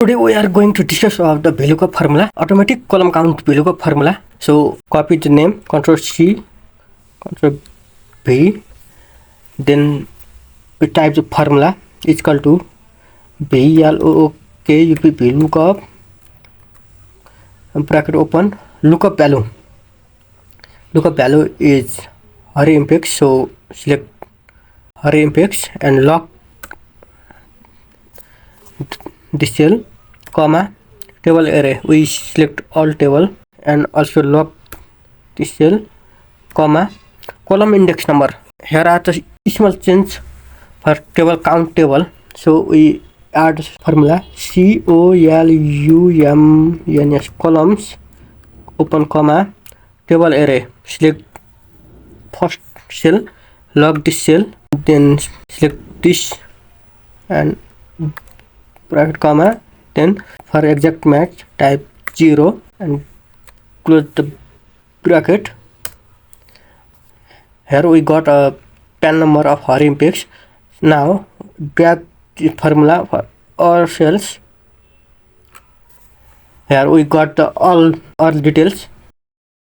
Today we are going to discuss of the VLOOKUP formula, automatic column count VLOOKUP formula. So copy the name, Control C, Control V, then we type the formula is equal to VLOOKUP VLOOKUP, bracket open, lookup value. Lookup value is array index, so select array index and lock this cell, comma, table array, we select all table and also lock this cell, comma, column index number. Here are the small change for table count table, so we add formula columns, columns, open comma, table array, select first cell, lock this cell, then select this and bracket comma, then for exact match type 0 and close the bracket. Here we got a 10 number of array index. Now drag the formula for all cells. Here we got the all details.